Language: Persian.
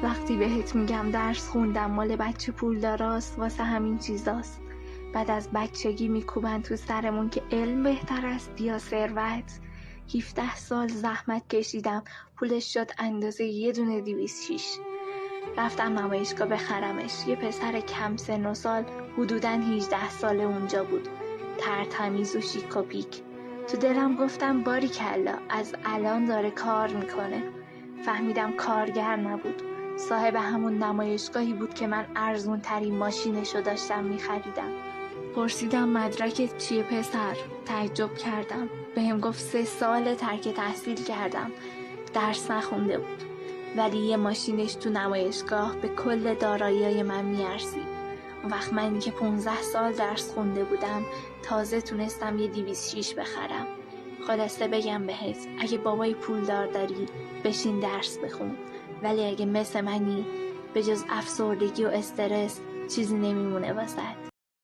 وقتی بهت میگم درس خوندم مال بچه پولداراست واسه همین چیزاست. بعد از بچگی میکوبن تو سرمون که علم بهتر است یا ثروت. 17 سال زحمت کشیدم پولش شد اندازه یه دونه 206. رفتم نمایشگاه بخرمش. یه پسر کم سن و سال حدوداً 18 ساله اونجا بود، ترتمیز و شیک و پیک. تو دلم گفتم باریکلا، از الان داره کار میکنه. فهمیدم کارگر نبود، صاحب همون نمایشگاهی بود که من ارزون ترین ماشینشو داشتم میخریدم. پرسیدم مدرکت چیه پسر؟ تعجب کردم. بهم گفت 3 سال ترک تحصیل کردم، درس نخونده بود، ولی یه ماشینش تو نمایشگاه به کل دارایی‌های من میارزید. اون وقت منی که 15 سال درس خونده بودم تازه تونستم یه 206 بخرم. خلاصه بگم بهت، اگه بابای پولدار داری بشین درس بخون، ولی اگه مثل منی به جز افسردگی و استرس چیزی نمیمونه واسط.